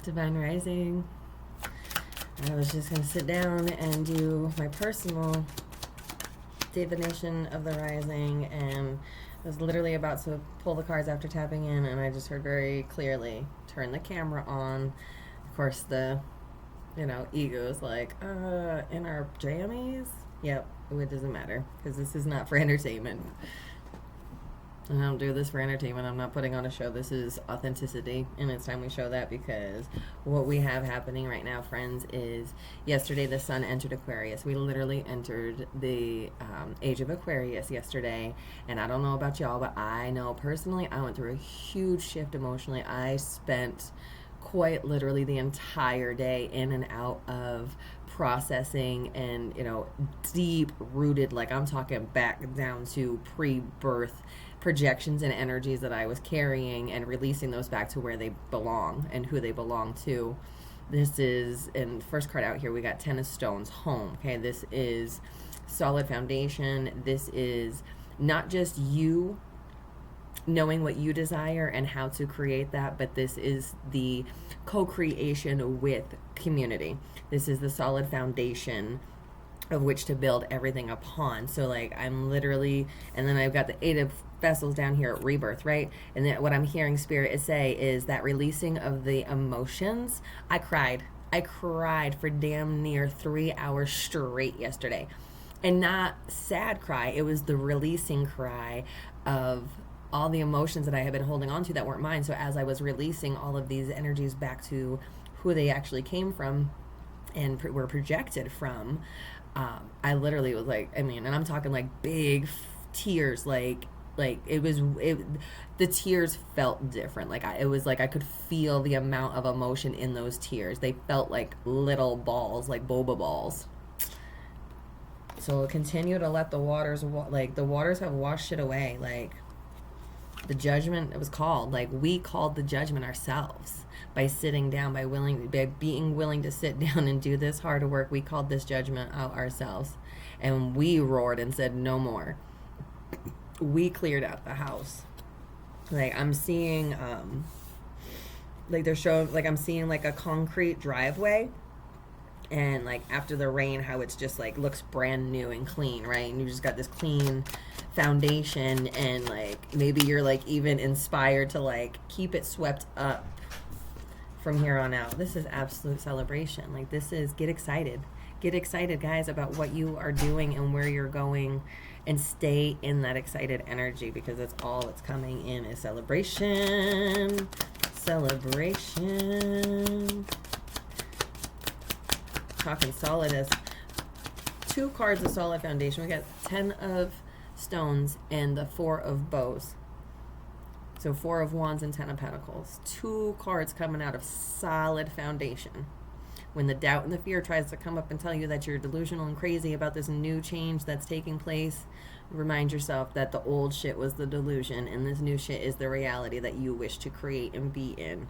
Divine Rising. I was just going to sit down and do my personal divination of the rising, and I was literally about to pull the cards after tapping in, and I just heard very clearly, turn the camera on. Of course, the, ego is like, in our jammies? Yep, it doesn't matter, because this is not for entertainment. I don't do this for entertainment. I'm not putting on a show. This is authenticity, and it's time we show that, because what we have happening right now, friends, is yesterday the sun entered Aquarius. We literally entered the age of Aquarius yesterday, and I don't know about y'all, but I know personally I went through a huge shift emotionally. I spent quite literally the entire day in and out of processing and, deep rooted, like I'm talking back down to pre-birth projections and energies that I was carrying, and releasing those back to where they belong and who they belong to. This is, in the first card out here, we got 10 of Stones, home. Okay, this is solid foundation. This is not just you knowing what you desire and how to create that, but this is the co-creation with community. This is the solid foundation of which to build everything upon. So like I'm literally, and then I've got the 8 of Vessels down here at rebirth, right? And then what I'm hearing Spirit say is that releasing of the emotions. I cried for damn near 3 hours straight yesterday, and not sad cry. It was the releasing cry of all the emotions that I had been holding on to that weren't mine. So as I was releasing all of these energies back to who they actually came from and were projected from, I literally was like, and I'm talking like big tears, like the tears felt different. It was like I could feel the amount of emotion in those tears. They felt like little balls, like boba balls. So continue to let the waters, the waters have washed it away. Like the judgment, it was called. Like we called the judgment ourselves by sitting down, by being willing to sit down and do this hard work. We called this judgment out ourselves, and we roared and said no more. We cleared out the house. Like I'm seeing, they're showing, I'm seeing like a concrete driveway, and like after the rain, how it's just like looks brand new and clean, right? And you just got this clean foundation, and like maybe you're like even inspired to like keep it swept up from here on out. This is absolute celebration. Like this is, get excited guys about what you are doing and where you're going, and stay in that excited energy, because that's all that's coming in is celebration. Talking solid as 2 cards of solid foundation. We got 10 of Stones and the 4 of Bows. So 4 of Wands and 10 of Pentacles. 2 cards coming out of solid foundation. When the doubt and the fear tries to come up and tell you that you're delusional and crazy about this new change that's taking place, remind yourself that the old shit was the delusion, and this new shit is the reality that you wish to create and be in.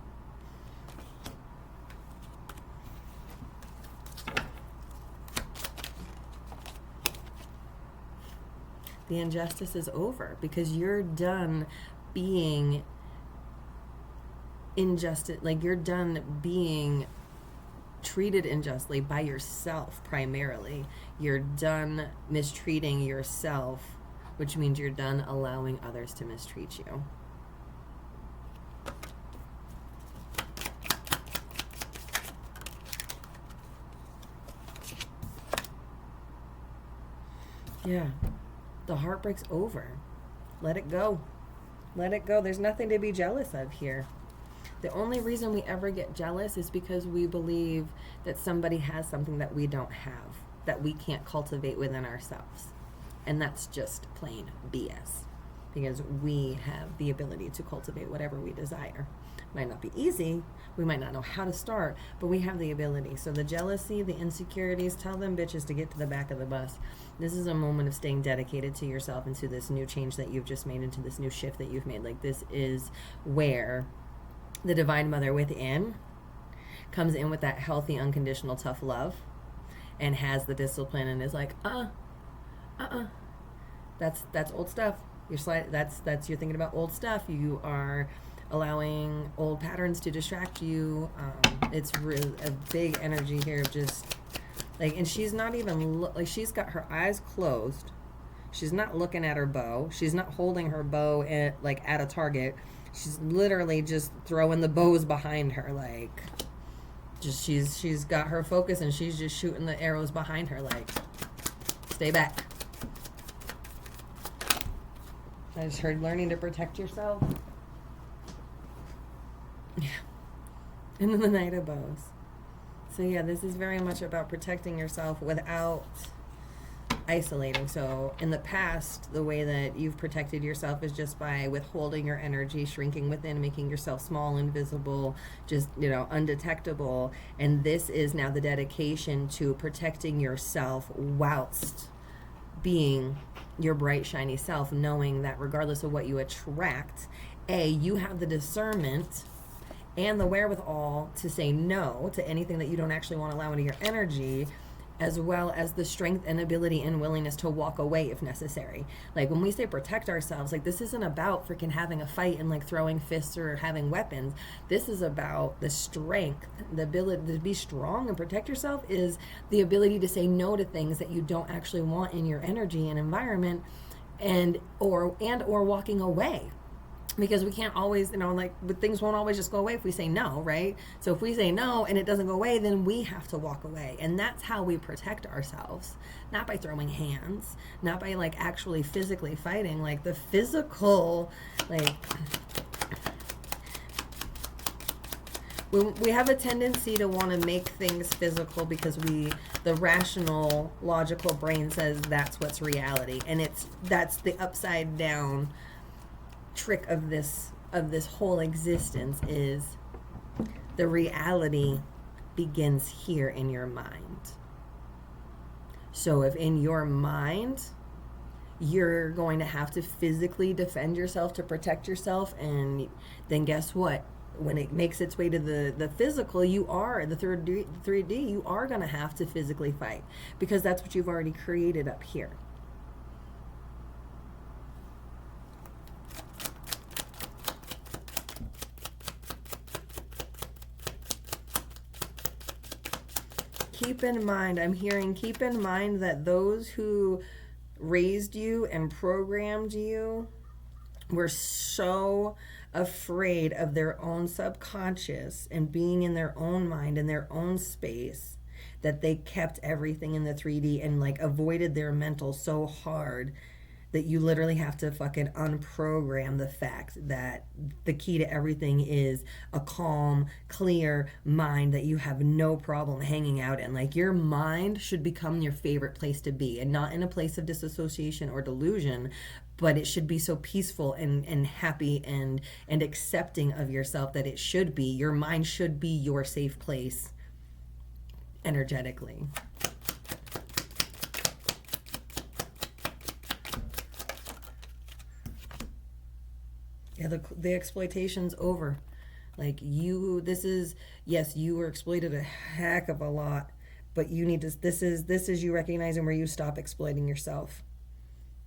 The injustice is over, because you're done being injustice, like you're done being treated unjustly by yourself primarily. You're done mistreating yourself, which means you're done allowing others to mistreat you. Yeah. The heartbreak's over. Let it go. Let it go. There's nothing to be jealous of here. The only reason we ever get jealous is because we believe that somebody has something that we don't have, that we can't cultivate within ourselves. And that's just plain BS, because we have the ability to cultivate whatever we desire. Might not be easy, we might not know how to start, but we have the ability. So the jealousy, the insecurities, tell them bitches to get to the back of the bus. This is a moment of staying dedicated to yourself and to this new change that you've just made, into this new shift that you've made. Like this is where the Divine Mother within comes in with that healthy, unconditional, tough love, and has the discipline, and is like, that's old stuff. You're thinking about old stuff. You are allowing old patterns to distract you. It's really a big energy here of just like, and she's not even like, she's got her eyes closed. She's not looking at her bow. She's not holding her bow at like at a target. She's literally just throwing the bows behind her, like just she's got her focus and she's just shooting the arrows behind her, like stay back. I just heard learning to protect yourself. Yeah. And then the Knight of Bows. So yeah, this is very much about protecting yourself without isolating. So in the past, the way that you've protected yourself is just by withholding your energy, shrinking within, making yourself small, invisible, just, undetectable. And this is now the dedication to protecting yourself whilst being your bright, shiny self, knowing that regardless of what you attract, you have the discernment and the wherewithal to say no to anything that you don't actually want to allow into your energy, as well as the strength and ability and willingness to walk away if necessary. Like when we say protect ourselves, like this isn't about freaking having a fight and like throwing fists or having weapons. This is about the strength, the ability to be strong and protect yourself is the ability to say no to things that you don't actually want in your energy and environment, and or walking away. Because we can't always, but things won't always just go away if we say no, right? So if we say no and it doesn't go away, then we have to walk away. And that's how we protect ourselves. Not by throwing hands, not by like actually physically fighting. Like the physical, like, we have a tendency to want to make things physical because the rational, logical brain says that's what's reality. And that's the upside down trick of this whole existence is the reality begins here in your mind. So if in your mind you're going to have to physically defend yourself to protect yourself, and then guess what? When it makes its way to the physical, you are the 3D, you are going to have to physically fight because that's what you've already created up here. Keep in mind that those who raised you and programmed you were so afraid of their own subconscious and being in their own mind, in their own space, that they kept everything in the 3D and like avoided their mental so hard that you literally have to fucking unprogram the fact that the key to everything is a calm, clear mind that you have no problem hanging out in. Like your mind should become your favorite place to be, and not in a place of disassociation or delusion, but it should be so peaceful and happy and accepting of yourself that it should be. Your mind should be your safe place energetically. Yeah, the exploitation's over. Like you were exploited a heck of a lot, but you need to, this is you recognizing where you stop exploiting yourself.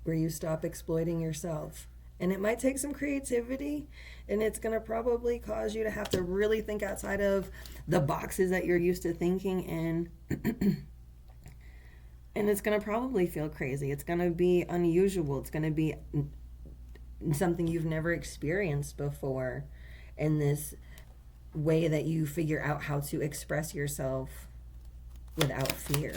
Where you stop exploiting yourself. And it might take some creativity, and it's going to probably cause you to have to really think outside of the boxes that you're used to thinking in. And it's going to probably feel crazy. It's going to be unusual. It's going to be something you've never experienced before, in this way that you figure out how to express yourself without fear.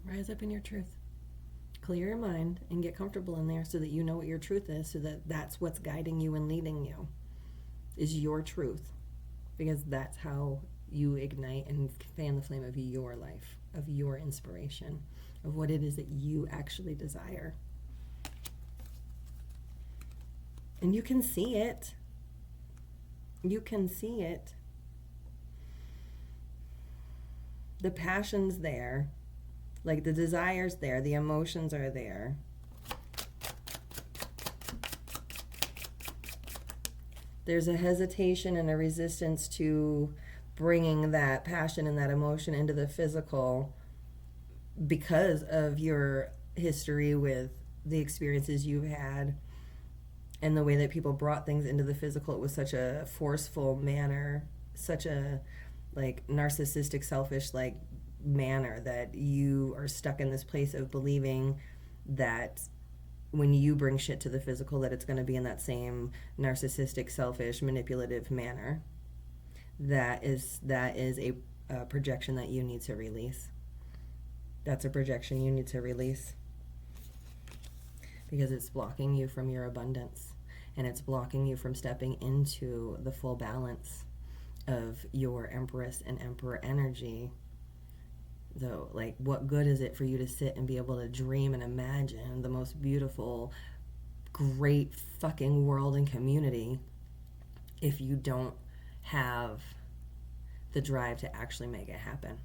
Rise up in your truth. Clear your mind and get comfortable in there so that you know what your truth is, so that that's what's guiding you and leading you, is your truth. Because that's how you ignite and fan the flame of your life, of your inspiration, of what it is that you actually desire. And you can see it. You can see it. The passion's there. Like the desire's there, the emotions are there. There's a hesitation and a resistance to bringing that passion and that emotion into the physical because of your history with the experiences you've had and the way that people brought things into the physical. It was such a forceful manner, such a like narcissistic, selfish like manner that you are stuck in this place of believing that when you bring shit to the physical that it's going to be in that same narcissistic, selfish, manipulative manner. That is a projection that you need to release. That's a projection you need to release because it's blocking you from your abundance, and it's blocking you from stepping into the full balance of your Empress and Emperor energy. Though, like, what good is it for you to sit and be able to dream and imagine the most beautiful, great fucking world and community if you don't have the drive to actually make it happen?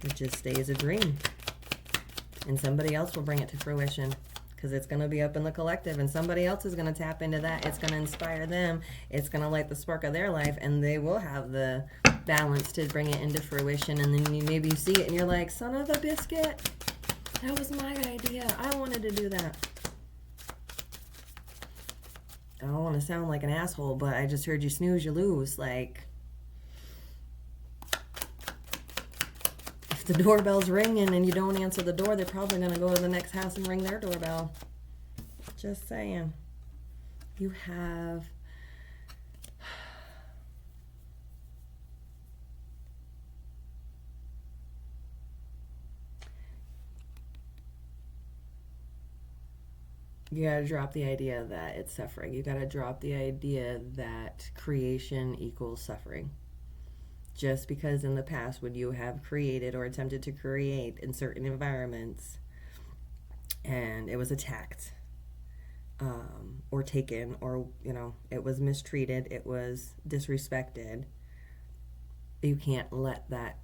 It just stays a dream, and somebody else will bring it to fruition because it's going to be up in the collective, and somebody else is going to tap into that. It's going to inspire them. It's going to light the spark of their life, and they will have the balance to bring it into fruition. And then maybe you see it and you're like, son of a biscuit, that was my idea. I wanted to do that. I don't want to sound like an asshole, but I just heard you snooze, you lose. Like, if the doorbell's ringing and you don't answer the door, they're probably going to go to the next house and ring their doorbell. Just saying. You have... You gotta drop the idea that it's suffering. You gotta drop the idea that creation equals suffering. Just because in the past when you have created or attempted to create in certain environments and it was attacked or taken, or, you know, it was mistreated, it was disrespected, you can't let that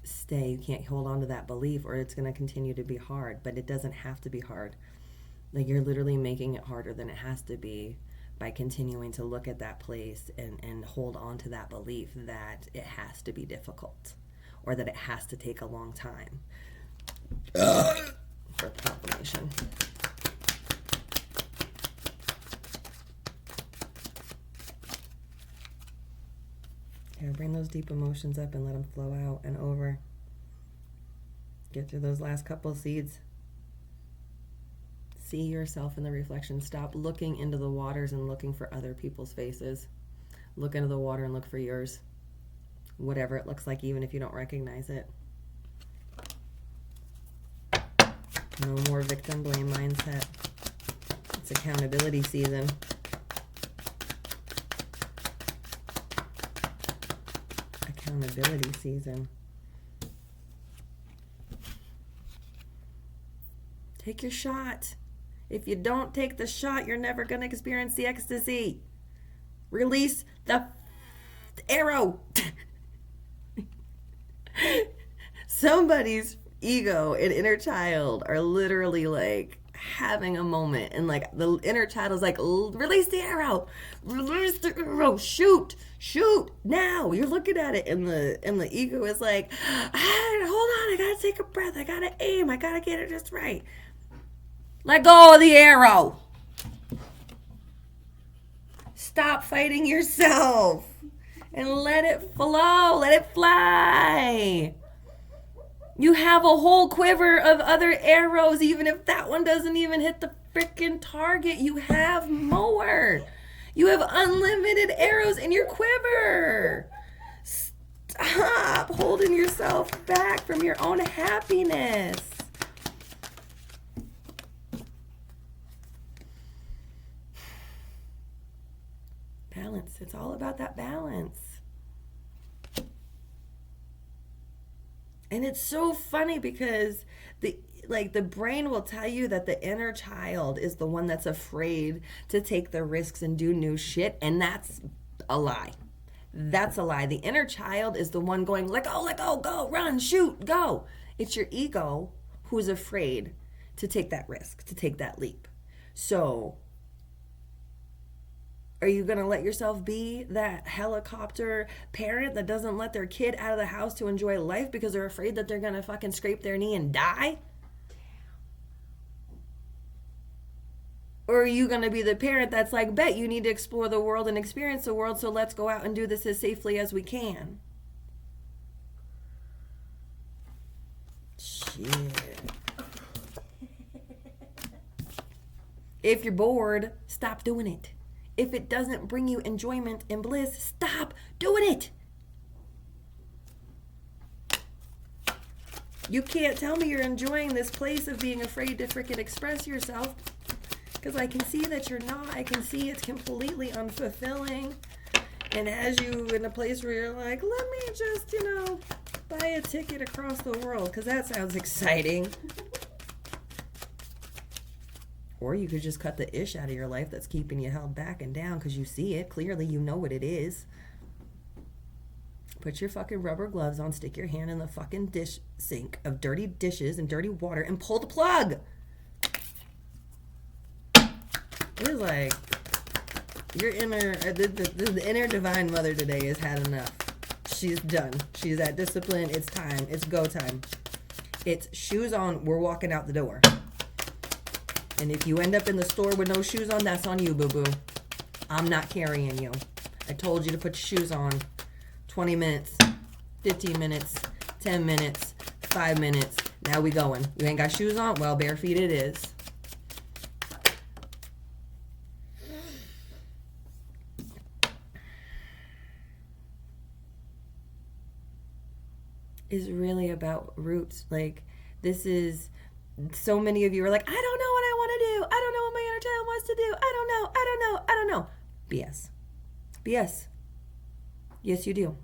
stay. You can't hold on to that belief, or it's going to continue to be hard. But it doesn't have to be hard. Like, you're literally making it harder than it has to be by continuing to look at that place and hold on to that belief that it has to be difficult or that it has to take a long time for confirmation. Yeah, bring those deep emotions up and let them flow out and over. Get through those last couple seeds. See yourself in the reflection. Stop looking into the waters and looking for other people's faces. Look into the water and look for yours. Whatever it looks like, even if you don't recognize it. No more victim blame mindset. It's accountability season. Accountability season. Take your shot. If you don't take the shot, you're never going to experience the ecstasy. Release the arrow. Somebody's ego and inner child are literally like having a moment, and like the inner child is like, release the arrow, shoot now. You're looking at it, and the ego is like, hold on, I gotta take a breath, I gotta aim, I gotta get it just right. Let go of the arrow. Stop fighting yourself and let it flow. Let it fly. You have a whole quiver of other arrows. Even if that one doesn't even hit the freaking target, you have more. You have unlimited arrows in your quiver. Stop holding yourself back from your own happiness. Balance. It's all about that balance. And it's so funny because the brain will tell you that the inner child is the one that's afraid to take the risks and do new shit, and that's a lie. That's a lie. The inner child is the one going, let go, go, run, shoot, go. It's your ego who's afraid to take that risk, to take that leap. So, are you going to let yourself be that helicopter parent that doesn't let their kid out of the house to enjoy life because they're afraid that they're going to fucking scrape their knee and die? Or are you going to be the parent that's like, bet you need to explore the world and experience the world, so let's go out and do this as safely as we can? Shit. If you're bored, stop doing it. If it doesn't bring you enjoyment and bliss, stop doing it. You can't tell me you're enjoying this place of being afraid to freaking express yourself, because I can see that you're not. I can see it's completely unfulfilling. And as you in a place where you're like, let me just, buy a ticket across the world, because that sounds exciting. Or you could just cut the ish out of your life that's keeping you held back and down, because you see it. Clearly, you know what it is. Put your fucking rubber gloves on, stick your hand in the fucking dish sink of dirty dishes and dirty water, and pull the plug. It is like your inner, the inner divine mother today has had enough. She's done. She's at discipline. It's time. It's go time. It's shoes on. We're walking out the door. And if you end up in the store with no shoes on, that's on you, boo-boo. I'm not carrying you. I told you to put your shoes on. 20 minutes, 15 minutes, 10 minutes, 5 minutes. Now we going. You ain't got shoes on? Well, bare feet it is. Is really about roots. Like, this is, so many of you are like, I don't know what I want to do. I don't know what my inner child wants to do. I don't know. BS. BS. Yes, you do.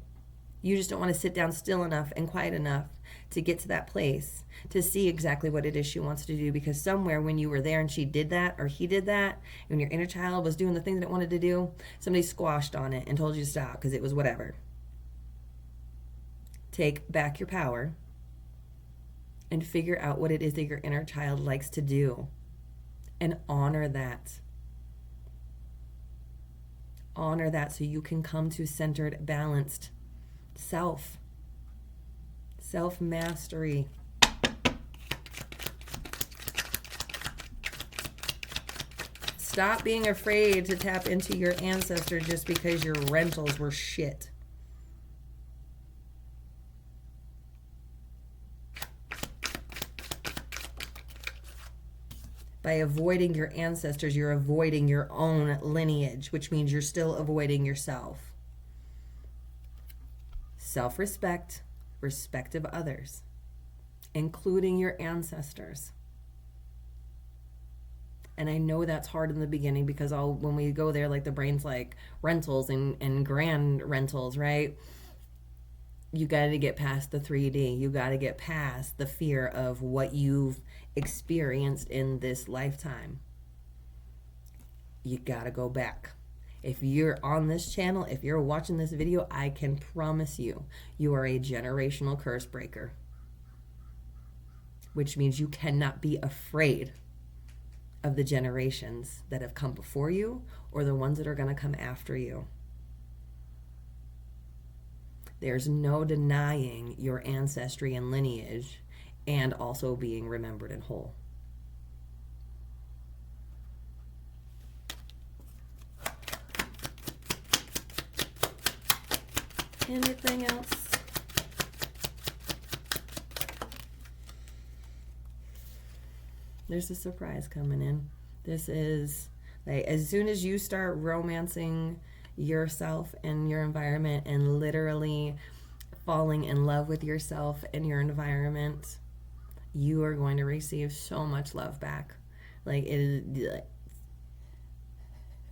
You just don't want to sit down still enough and quiet enough to get to that place to see exactly what it is she wants to do, because somewhere when you were there and she did that or he did that, when your inner child was doing the thing that it wanted to do, somebody squashed on it and told you to stop because it was whatever. Take back your power and figure out what it is that your inner child likes to do and honor that. Honor that so you can come to centered, balanced self-mastery. Stop being afraid to tap into your ancestors just because your rentals were shit. By avoiding your ancestors, you're avoiding your own lineage, which means you're still avoiding yourself. Self-respect, respect of others, including your ancestors. And I know that's hard in the beginning, because when we go there, like, the brain's like rentals and grand rentals, right? You got to get past the 3D. You got to get past the fear of what you've experienced in this lifetime. You got to go back. If you're on this channel, if you're watching this video, I can promise you, you are a generational curse breaker. Which means you cannot be afraid of the generations that have come before you or the ones that are going to come after you. There's no denying your ancestry and lineage and also being remembered and whole. Anything else? There's a surprise coming in. This is, like, as soon as you start romancing yourself and your environment and literally falling in love with yourself and your environment, you are going to receive so much love back. Like, it is like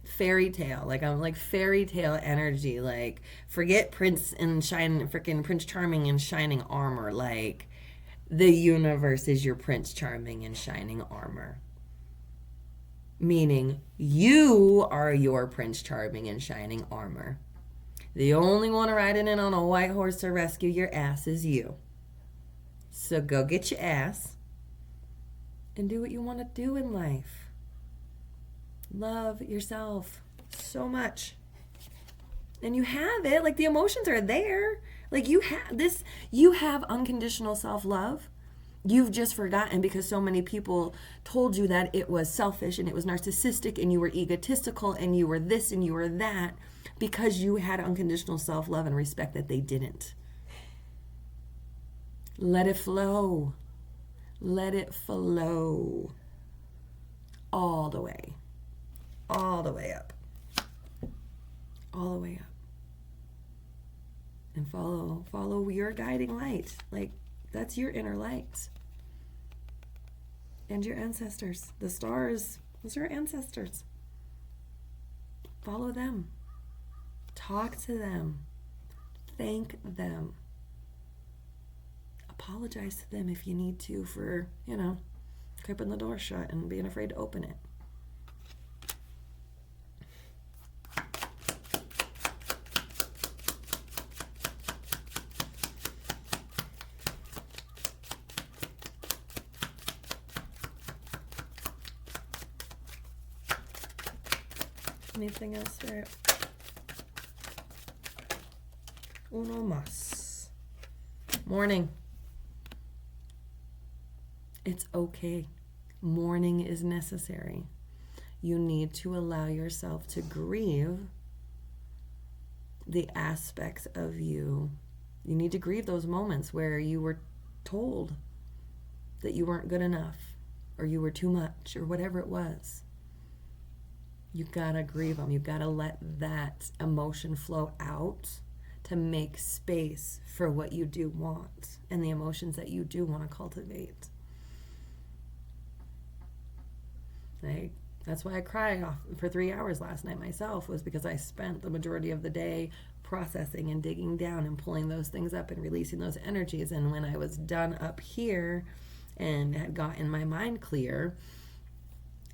fairy tale. Like, I'm like fairy tale energy. Like, forget Prince and freaking Prince Charming in shining armor. Like, the universe is your Prince Charming in shining armor. Meaning, you are your Prince Charming in shining armor. The only one riding in on a white horse to rescue your ass is you. So go get your ass and do what you want to do in life. Love yourself so much. And you have it. Like, the emotions are there. Like, you have unconditional self-love. You've just forgotten because so many people told you that it was selfish and it was narcissistic and you were egotistical and you were this and you were that, because you had unconditional self-love and respect that they didn't. Let it flow. Let it flow. All the way. All the way up. All the way up. And follow your guiding light. Like, that's your inner light. And your ancestors. The stars, those are your ancestors. Follow them. Talk to them. Thank them. Apologize to them if you need to for, keeping the door shut and being afraid to open it. Anything else, Spirit? Uno más. Mourning. It's okay. Mourning is necessary. You need to allow yourself to grieve the aspects of you. You need to grieve those moments where you were told that you weren't good enough or you were too much or whatever it was. You gotta grieve them. You gotta let that emotion flow out to make space for what you do want and the emotions that you do want to cultivate. That's why I cried for 3 hours last night myself, was because I spent the majority of the day processing and digging down and pulling those things up and releasing those energies. And when I was done up here and had gotten my mind clear,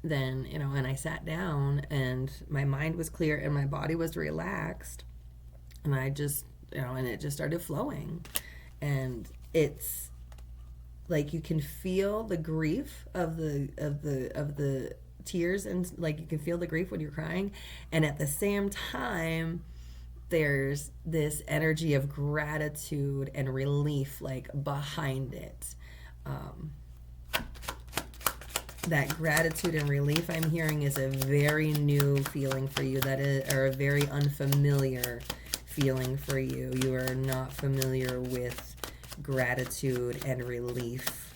then, and I sat down and my mind was clear and my body was relaxed, and I just, and it just started flowing. And it's like you can feel the grief of the tears, and like you can feel the grief when you're crying, and at the same time there's this energy of gratitude and relief like behind it. That gratitude and relief I'm hearing is a very new feeling for you, or a very unfamiliar feeling for you. You are not familiar with gratitude and relief.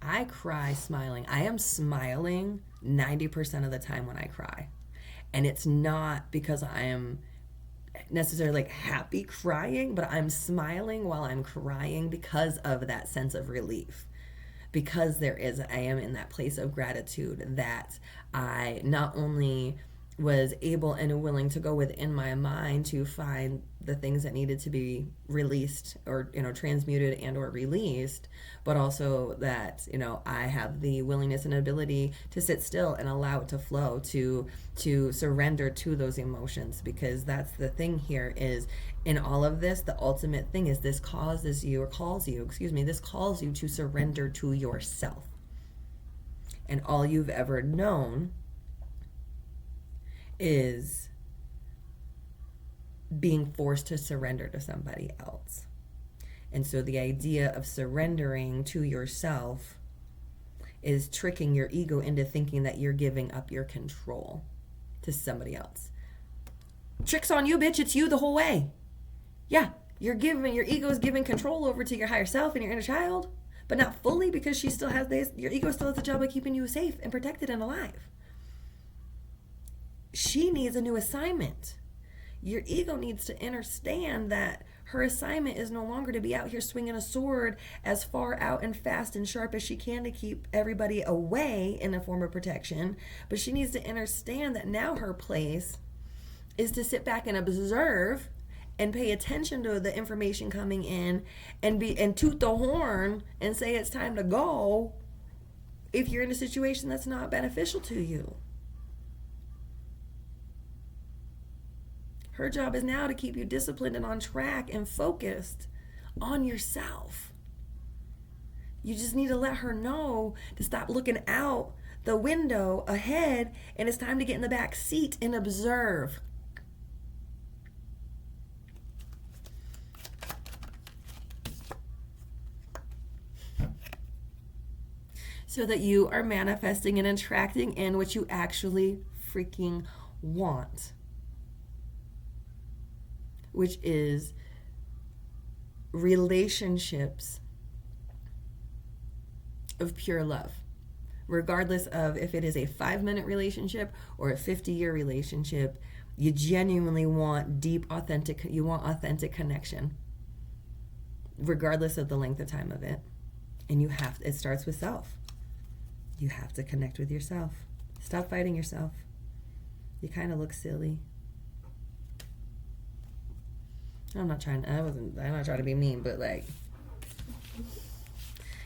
I cry smiling. I am smiling 90% of the time when I cry. And it's not because I am necessarily like happy crying, but I'm smiling while I'm crying because of that sense of relief. Because I am in that place of gratitude that I not only was able and willing to go within my mind to find the things that needed to be released or, transmuted and or released, but also that, I have the willingness and ability to sit still and allow it to flow, to surrender to those emotions. Because that's the thing here is, in all of this, the ultimate thing is this calls you to surrender to yourself. And all you've ever known is being forced to surrender to somebody else. And so the idea of surrendering to yourself is tricking your ego into thinking that you're giving up your control to somebody else. Trick's on you, bitch. It's you the whole way. Yeah, your ego is giving control over to your higher self and your inner child, but not fully, because your ego still has the job of keeping you safe and protected and alive. She needs a new assignment. Your ego needs to understand that her assignment is no longer to be out here swinging a sword as far out and fast and sharp as she can to keep everybody away in a form of protection. But she needs to understand that now her place is to sit back and observe and pay attention to the information coming in and toot the horn and say it's time to go if you're in a situation that's not beneficial to you. Her job is now to keep you disciplined and on track and focused on yourself. You just need to let her know to stop looking out the window ahead, and it's time to get in the back seat and observe. So that you are manifesting and attracting in what you actually freaking want, which is relationships of pure love, regardless of if it is a 5-minute relationship or a 50-year relationship. You genuinely want deep, authentic connection, regardless of the length of time of it. And it starts with self. You have to connect with yourself. Stop fighting yourself. You kind of look silly. I'm not trying to be mean, but like,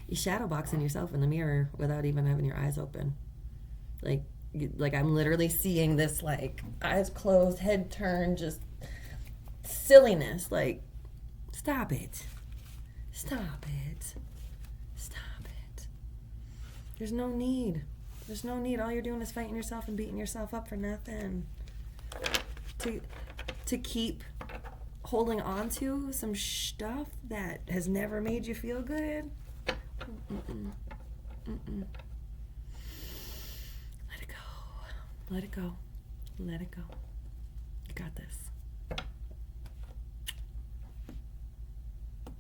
you're shadowboxing yourself in the mirror without even having your eyes open. Like I'm literally seeing this, like, eyes closed, head turned, just silliness. Like, stop it. Stop it. Stop it. There's no need. There's no need. All you're doing is fighting yourself and beating yourself up for nothing. To keep holding on to some stuff that has never made you feel good. Mm-mm. Mm-mm. Let it go. Let it go. Let it go. You got this.